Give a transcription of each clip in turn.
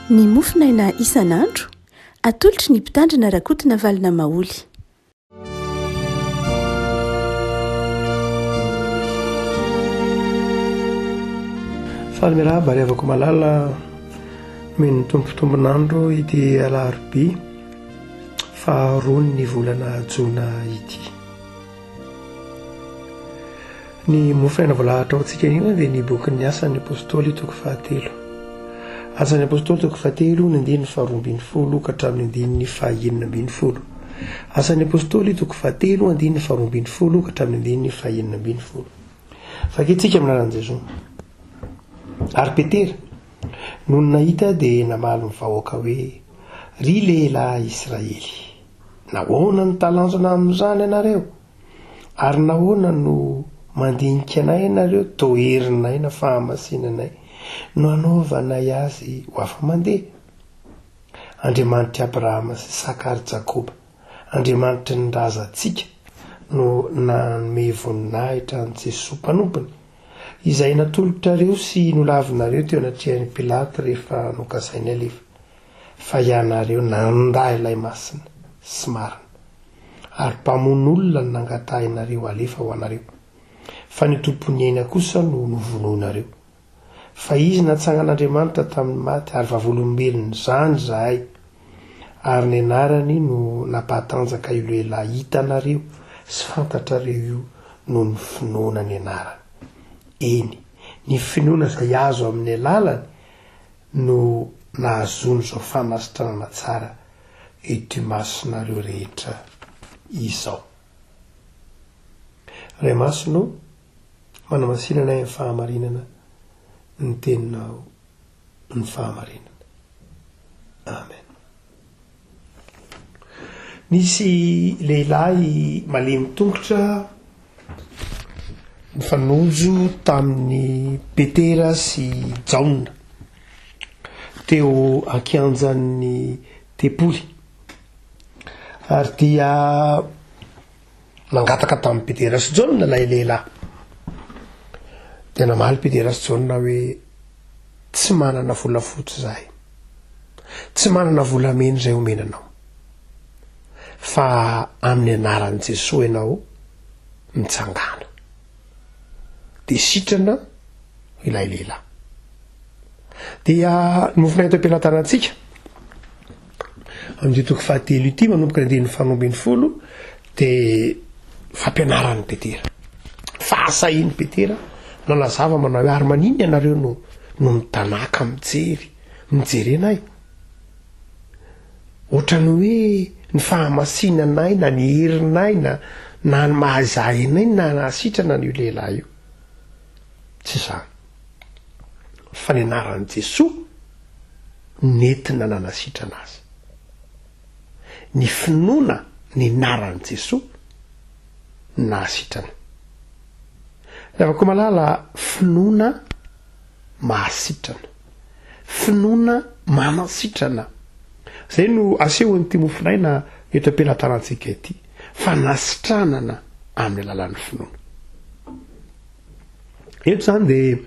Ny mofinaina isan'andro atolotry ny mpitandrina rakotina valina maoly. Salamira bary avako malala mino tompotombonandro ity alarobia faharoany ny volana jona ity. Ny mofinaina voalahatra ao antsika ina dia ny bokin'ny asan'ny apôstôly toko 7. Asan'ny apôstôly toko 7 ny andininy faharoambin'ny folo ka hatramin'ny andininy fahaenina folo. Asan'ny apôstôly toko 7 andininy faharoambin'ny folo ka hatramin'ny andininy fahaenina folo. Fakitsika aminaran'i Jesosy. Ary Petera no nahita dia namaly mivahoaka hoe, ry lehilahy Israely, nahoana ny talanjona amin'izany ianareo? Ary nahoana no mandinika anay ianareo toherinay na fahamasinanay no anaovanay azy ho afa mandeha? Andriamanitra Abrahama sy Sakary Jakoba, Andriamanitra ny razantsika no nanome voninahitra an'i Jesosy mpanompony, izay natolotrareo sy nolavinareo teo anatrihan'i Pilato rehefa nokasainy alefa, fa ianareo nandaa ilay masina sy marina, ary mpamonoolona ny nangatahinareo alefa ho anareo, fa ny tompony aina kosa no novonoinareo. Fa izy natsangan'Andriamanitra tamin'ny maty ary vavolombelony zany zahay, ary ny anarany no nampahatanjaka io lehilahy hitanareo sy fantatrareo io no ny finoana ny anarany. Eny, ny finoana izay azo amin'ny alalany no nahazony izao fanasitranana tsara ety masonareo rehetra izao. Ray masino, manamasinana ny fahamarinana, ny teninao ny fahamarinana. Amen. Nisy lehilahy malemy tongotra nifanojo tamin'ny Petera sy Jaona teo ankianjan'ny tempoly, ary dia nangataka tamin'ny Petera sy Jaona lay lehilahy. Dia namaly Petera sy Jaona hoe, tsy manana volafotsy zahay, tsy manana volamena izay omenanao, fa amin'ny anaran'i Jesosy ianao mitsangana. Dia sitrana ilay lehilahy. Dia mofinaina teo am-pilatanantsika amin'ity toko 7 ity manomboka ny andininy faharoambin'ny folo dia fampianaran'ny Petera, fahasahian'ny Petera, nanazava manao hoe, ary manino ianareo no mitanaka mijery anay? Ohatrany hoe ny fahamasinanay na ny herinay na ny mahazahy anay na nasitrana n'io lehilahy io. Tsy izany, fa ny anaran'i Jesosy nentina nanasitrana azy. Ny finoana ny anaran'i Jesosy nahasitrana. Lavako malala, finoana mahasitrana, finoana manasitrana. Zay no asehon'ity mofinaina eto am-pelatanantsika ity, fa nasitranana amin'ny alalan'ny finoana. Eto zany dia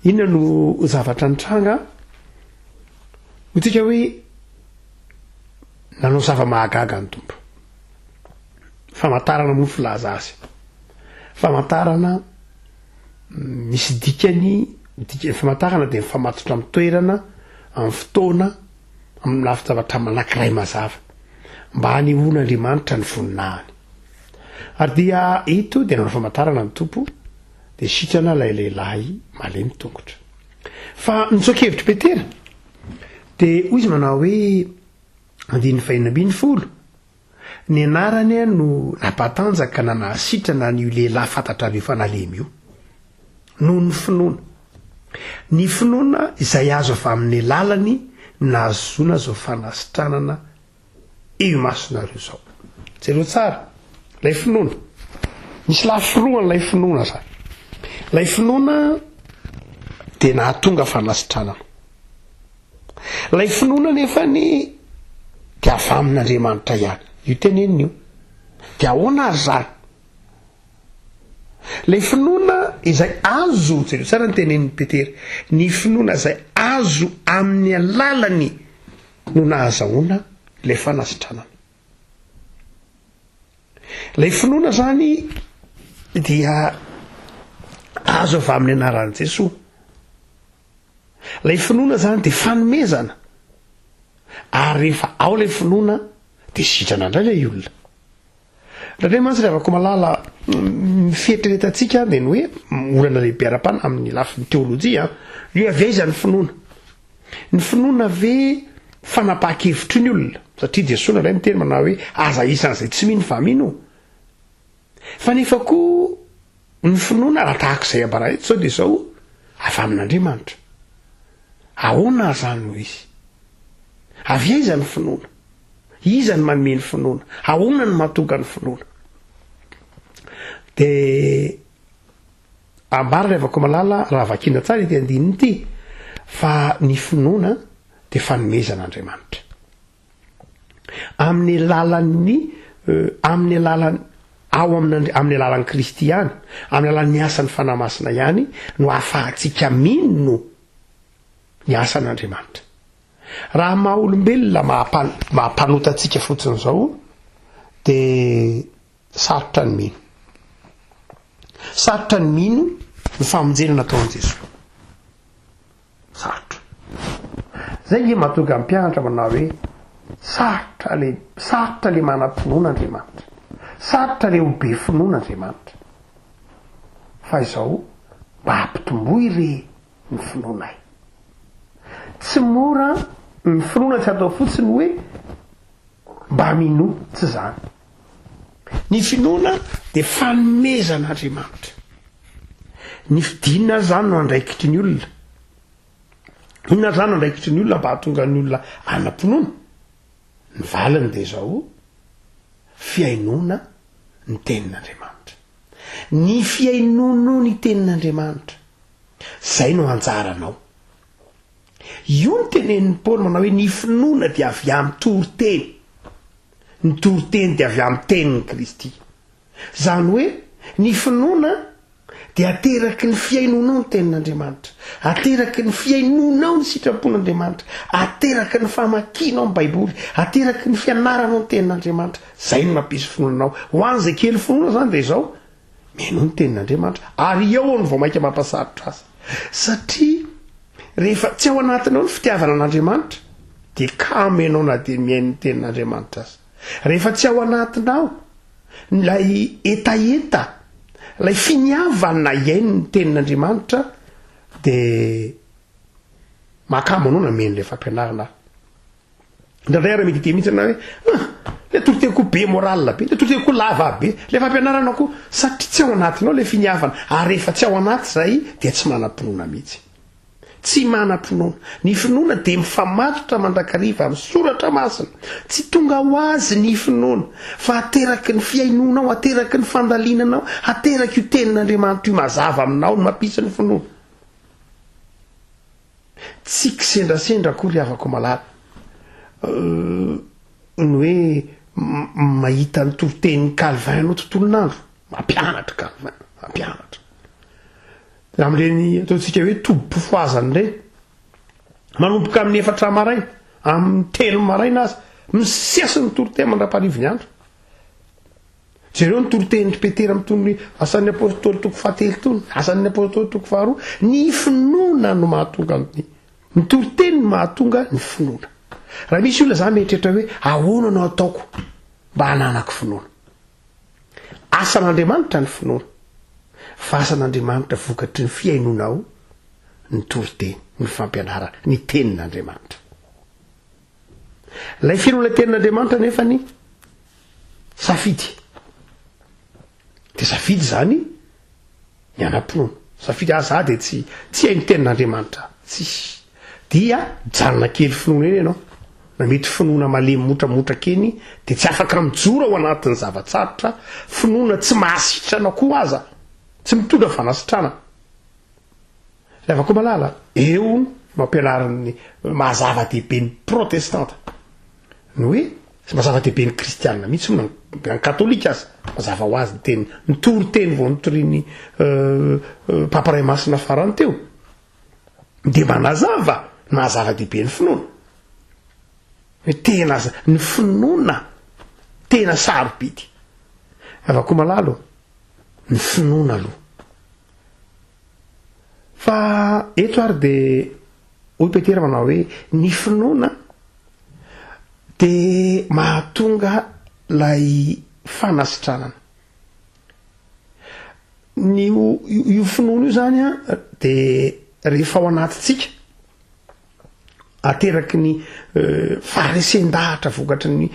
inona no zavatra nitranga hotsika hoe nanao zava-mahagaga ny tompo, famantarana mofo laza azy, famantarana misy dikany, famantarana dia mifamatotra amin'ny toerana, amin'ny fotoana, amin'ny lafin-javatra manankiray mazava mba hanehoan'Andriamanitra ny voninahiny. Ary dia eto dia nanao famantarana ny tompo dia sitrana ilay lehilahy malemy tongotra. Fa nitsokevitry Petera dia hoy izy manao hoe, andininy fahaenina folo, ny anarany no nampatanjaka na nahasitrana n'io lehilahy fantatrareo fa nalemy io noho ny finoana. Ny finoana izay azo avy amin'ny lalany nahazoana zao fanasitranana io masonareo zao. Jereo tsara lay finoana, misy lafiroany lay finoana zany. Lay finoana dia nahatonga fanasitranana. Lay finoana nefany dia avy amin'Andriamanitra ihany. Io tenenina io. Dia ahoana ary zany? Lay finoana izay azo jereo tsara ny tenen'ny Petera, ny finoana izay azo amin'ny alalany no nahazahoana ilay fanasitranana. Ilay finoana zany dia azo avy amin'ny anaran'i Jesosy. Ilay finoana zany dia fanomezana, ary rehefa ao ilay finoana dia sitrana indray ilay olona. Raha mantsy ravako malala fieritreretantsika dia ny hoe olana lehibe ara-pana amin'ny lafin'ny teolojia, io avy aiza ny finoana? Ny finoana ve fanapaha-kevitry ny olona? Satria Jesosy indray miteny manao hoe aza isan'izay tsy mino fa mino. Fa nefa koa ny finoana raha tahak'izay ambara eto zao dia izao avy amin'Andriamanitra. Ahoana zany ho izy? Avy aiza ny finoana? Iza ny manome ny finoana? Ahoana ny mahatonga ny finoana? Dia ambara revako malala raha vakina tsara ity andininy ity fa ny finoana dia fanomezan'Andriamanitra. Amin'ny alalan'ny ao amin'ny alalan'ny Kristy ihany, amin'ny alalan'ny asan'ny fanamasina ihany no ahafahantsika mino ny asan'Andriamanitra. Raha maha olombelona mahampanotantsika fotsiny zao dia sarotra ny mino. Sarotra ny mino ny famonjena nataon'i Jesosy. Sarotra. Zay ny mahatonga ny mpianatra manao hoe sarotra le manam-pinoana Andriamanitra. Sarotra le ho be finoana Andriamanitra. Fa izao mba hampitomboy re ny finoanay. Tsy mora ny finoana tsy atao fotsiny hoe mba mino, tsy zany. Ny finoana dia fanomezan'Andriamanitra. Ny fidinina zany no andraikitry ny olona. Inona zany andraikitry ny olona mba hahatonga ny olona anam-pinoana? Ny valiny dia izao fiainona ny tenin'Andriamanitra. Ny fiainono ny tenin'Andriamanitra, zay no anjaranao. Io ny tenenin'ny Paoly manao hoe ny finoana dia avy amin'ny toriteny. Ny toriteny dia avy amin'ny tenin'ny Kristy. Zany hoe ny finoana dia ateraky ny fiainonao ny tenin'Andriamanitra, ateraky ny fiainonao ny sitrapon'Andriamanitra, ateraky ny famakianao ny Baiboly, ateraky ny fianaranao ny tenin'Andriamanitra. Zay no mampisy finoananao. Ho an'izay kely finoana zany dia izao miaino ny tenin'Andriamanitra, ary eo no vao mainka mampasarotra azy. Satria rehefa tsy ao anatinao ny fitiavana an'Andriamanitra dia kamo ianao na dia miaino ny tenin'Andriamanitra azy. Rehefa tsy ao anatinao lay etaeta, lay finiavana iaino ny tenin'Andriamanitra dia mahakamo anao na miaino ilay fampianarana. Indray raha mety mihitsy na hoe le toriteko be moral be, le toriteko lava be, le fampianarana koa, satria tsy ao anatinao le finiavana. Ary rehefa tsy ao anaty zay dia tsy manam-pinoana mihitsy. Tsy manam-pinoana. Ny finoana dia mifamatotra mandrakariva amin'ny soratra masina. Tsy tonga ho azy ny finoana, fa ateraky ny fiainonao, ateraky ny fandalinanao, ateraky io tenin'Andriamanitra io mazava aminao no mampisy ny finoana. Tsy kisendrasendra koa ry havako malala ny hoe mahita ny toritenin'ny Calvin no tontolon'andro. Mampianatra Calvin, mampianatra. Amin'ireny ataontsika hoe tobo-pifoazany ireny, manomboka amin'ny 4 maraina, amin'ny 3 maraina azy misesy ny toriteny mandra-parivony andro. Jereo ny toritenin'ny Petera mitony asan'ny apôstôly toko 7 asan'ny apôstôly toko 2, ny finoana no mahatonga ny toriteny no mahatonga ny finoana. Raha misy olona zany mieritreritra hoe ahoana no ataoko mba hananako finoana? Asan'Andriamanitra ny finoana, fa asan'Andriamanitra vokatry ny fiainonao ny toriteny, ny fampianarana, ny tenin'Andriamanitra. Lay fiainona tenin'Andriamanitra nefa ny safidy. Dia safidy zany ny anam-pinoana. Safidy aza dia tsy hainy tenin'Andriamanitra, tsisy. Dia janona kely finoana eny ianao. Na mety finoana malemy motramotra keny dia tsy afaka mijoro ao anatin'ny zavatsarotra, finoana tsy mahasitrana koa aza, tsy mitondra fanasitrana. Rehefa koa malala eo mampianaran'ny mahazava-dehibe ny protestanta ny hoe mazava dehibe ny kristianina mihitsy ny katolika azy mazava ho azy teny nitory teny vao nitoriny pamparay masina farany teo de manazava mahazava-dehibe ny finoana tena ny finoana tena sarobidy avako malalo ny finoana aloha fa eto ary de hoy Petera manao hoe ny finoana de mahatonga lay fanasitranana io finoana io zany a de rehefa ao anatitsika ateraky ny faharesen-dahatra vokatry ny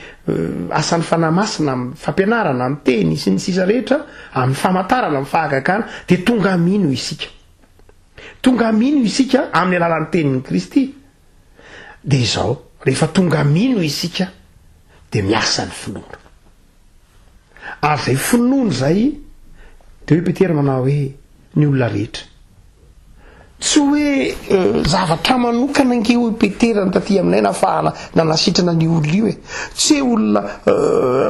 asan'ny fanamasina amin'ny fampianarana amin'ny teny sy ny sisa rehetra amin'ny famantarana amin'ny fahagagana de tonga amino isika amin'ny alalan'ny tenin'ny Kristy de izao rehefa tonga amino isika de miasa ny finoana ary zay finoana zay de hoe Petera manao hoe ny olona rehetra tsy hoe zavatra manokana ange hoe Petera taty aminay nanasitrana ny olona io e tsy hoe olona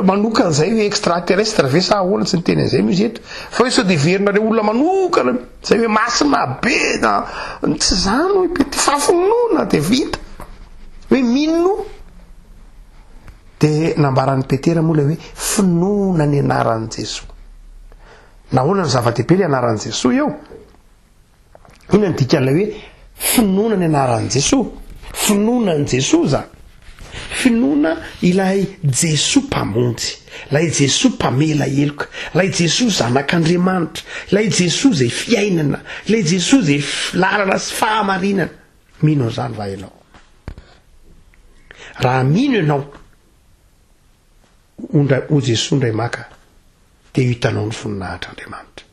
manokana zay hoe extraterrestre ve sa ahoana tsy niteny an'izay mizety fa hoe sao de verina le olona manokana zay hoe masina be na tsy zany hoe Petera fa finoana de vita hoe mino de nambaran'ny Petera moa le hoe finoana ny anaran'i Jesosy nahoana ny zava-dehibe le anaran'i Jesosy eo ina ny dikan'ilay hoe finoana ny anaran'i Jesosy finoana ny Jesosy za finoana ilay Jesosy mpamonjy ilay Jesosy mpamela heloka ilay Jesosy zanak'Andriamanitra ilay Jesosy zay fiainana ilay Jesosy zay lalana sy fahamarinana mino an'izany va ianao raha mino ianao o Jesosy ndray maka de hitanao ny voninahitr'Andriamanitra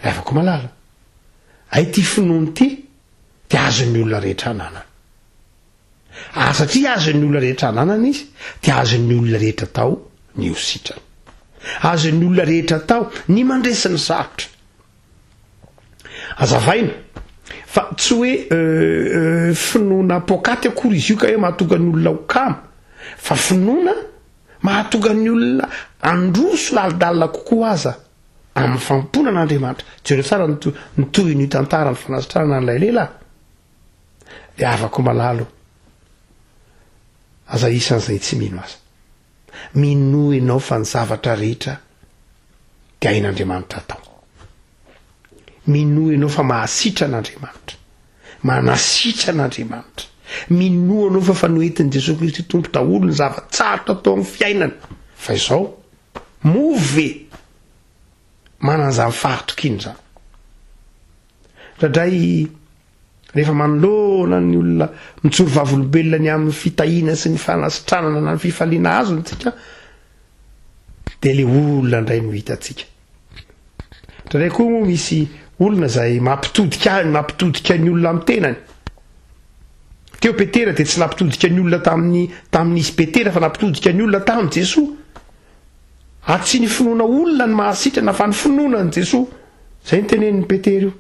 afaka malala ay ty finoana ty de azon'ny olona rehetra ananana ary satria azon'ny olona rehetra ananana izy de azon'ny olona rehetra tao ny hositrana azon'ny olona rehetra tao ny mandresy ny sarotra azavaina fa tsy hoe finoana pokaty akory izy io ka hoe mahatonga ny olona ho kamo fa finoana mahatonga ny olona androso lalidalina kokoa aza amin'ny fampona an'Andriamanitra jereo tsara nitoy ny tantara ny fanasitrana n'ilay lehilahy de afako malalo aza isan'izay tsy mino aza mino ianao fa ny zavatra rehetra de hain'Andriamanitra tao mino ianao fa mahasitra an'Andriamanitra manasitra an'Andriamanitra mino anao fa fanoetin'i Jesosy Kristy tompo daholo ny zavatsarotra atao amin'ny fiainana fa izao move manan'izany faritokiny zany radray rehefa manoloana ny olona mitsoro vavolombelona ny amin'ny fitahina sy ny fanasitranana na ny fifaliana azo ntsika de le olona ndray no hitatsika radray koa moa misy olona zay mampitodika ny olona amin'ny tenany teo Petera de tsy nampitodika ny olona tamin'izy Petera fa nampitodika ny olona tamin'i Jesosy tsy ny finoana olona ny mahasitrana fa ny finoana ny Jesosy zay ny tenen'ny Petera io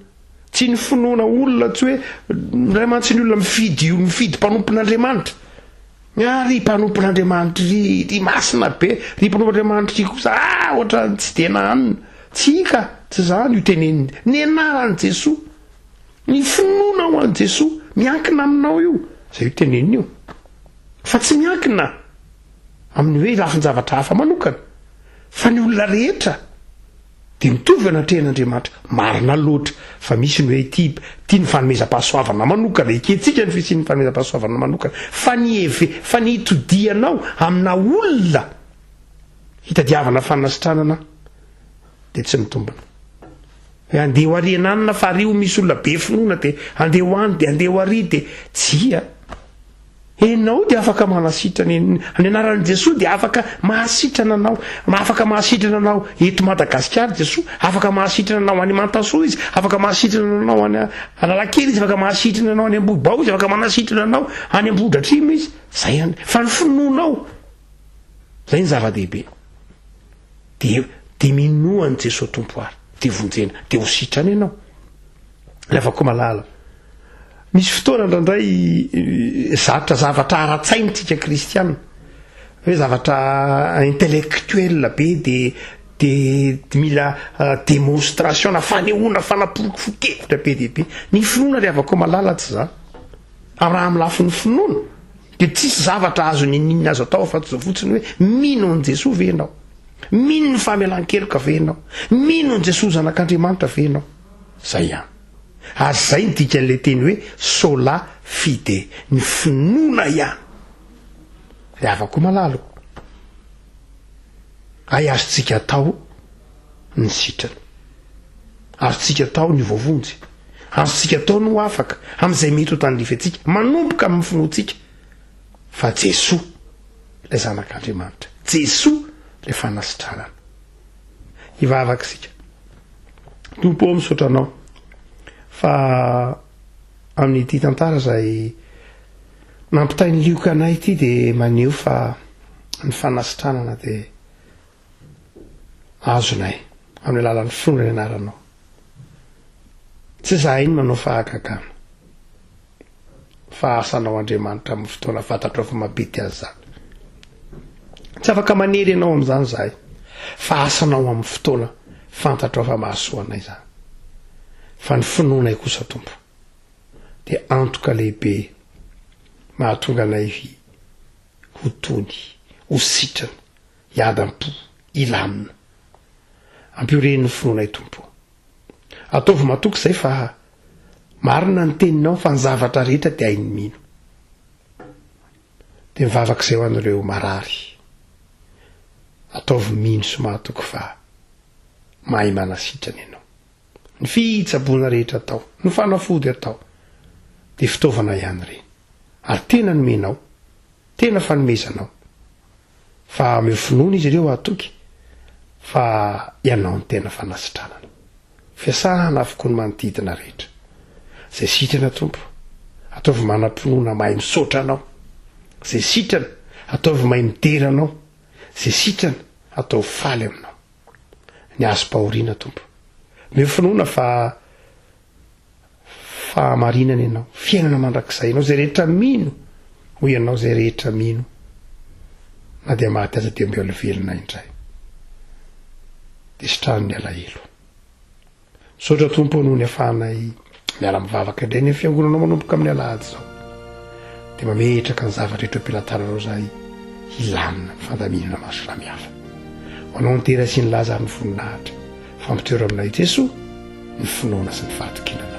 tsy ny finoana olona tsy hoe ray mantsy ny olona mifidy mpanompon'Andriamanitra ry mpanompon'Andriamanitra ry masina be ry mpanompon'Andriamanitra ry kosa ohatra tsy de nahanina tsy ka tsy zany io teneniny ny anaran'i Jesosy ny finoana ho an'i Jesosy miankina aminao io zay io teneniny io fa tsy miankina amin'ny hoe lafin-javatra hafa manokana fa ny olona rehetra de mitovy anatrehan'Andriamanitra marina loatra fa misy ny hoe ty ny fanomezam-pahasoavana manokana iketsika ny fisian'ny fanomezam-pahasoavana manokana fa ny hitodianao amina olona hitadiavana fanasitranana de tsy mitombona hoe andeha ho ary ananina fa rio misy olona be finoana de andeha ho any de andeha ho ary de tsia enao de afaka manasitrana ny anaran'i Jesosy de afaka mahasitrana anao afaka mahasitrana anao eto Madagasikara Jesosy afaka mahasitrana anao any Mantasoa izy afaka mahasitrana anao any Analakely izy afaka mahasitrana anao any Ambohibao izy afaka manasitrana anao any Ambohidratrimo izy zay fa ny finoanao zay ny zava-dehibe de minoan'i Jesosy tompoary de vonjena de ho sitrana ianao lefako malala misy fotoana ndraindray zatra zavatra ara-tsainy tsika kristianina hoe zavatra intellectuel be de mila démonstration na fanehoana fanaporokofokevitra be dehibe ny finoana ry avako malala tsy za am raha am'lafo ny finoana de tsisy zavatra azo ninina azo atao fa tozao fotsiny hoe mino an' jesosy ve ianao, mino ny famelan-keloka ve ianao, mino n' jesosy zanak'andriamanitra ve ianao, zay ihany. Azy zay ny dikan'le teny hoe sola fide, ny finoana ihany ry avako malalo. Ay azotsika atao ny sitrana, azotsika atao ny voavonjy, azotsika atao no afaka am'izay mety ho tandrifatsika manomboka amin'ny finoantsika fa Jesoa ilay zanak'Andriamanitra, Jesoa ilay fanasitranana. Ivavakisika tompo ao misaotra anao fa amin'ity tantara zay nampitay ny lioka anay ity de maneho fa ny fanasitranana de azonay amin'ny alalan'ny finoana ny anaranao. Tsy zahay iny manao fahagagana fa asanao Andriamanitra amin'ny fotoana fantatrao fa mabety azy zany. Tsy afaka manery ianao amin'izany zahay fa asanao amin'ny fotoana fantatrao fa mahasoa anay zany. Fa ny finoanay kosa tompo de antoka lehibe mahatonga anay ho tony, ho sitrana, hiadam-po, hilamina. Ampioreny ny finoanay tompo. Ataovy matoky izay fa marina ny teninao fa ny zavatra rehetra de hainy mino. De mivavak'izay ho an'ireo marary. Ataovy mino sy mahatoky fa mahay manasitrana ianao. Ny fitsaboana rehetra atao, ny fanafody atao de fitaovana ihany reny. Ary tena nomenao, tena fanomezanao. Fa ame finoana izy ireo atoky fa ianao ny tena fanasitranana. Fiasana avokoa ny manodidina rehetra. Zay sitrana tompo, ataovy manam-pinoana mahay misaotra anao. Zay sitrana, ataovy mahay midera anao. Zay sitrana, ataovy faly aminao. Ny azo-pahoriana tompo. Me finoana fa marinana ianao, fiainana mandrakizay ianao, zay rehetra mino ho ianao, zay rehetra mino na dia maty aza dia mbola velona indray. De sitrano ny alahelo. Misaotra tompo noho ny afahanay miala mivavaka indray ny fiangonanao manomboka amin'ny alahady zao. De mametraka ny zavatra rehetra ampilatararao zay hilamina ny fandaminana maso samihafa. Ho anao ny tera sy ny laza ny voninahitra fampitoera aminay Jesoa ny finoana sy ny fahatokiana.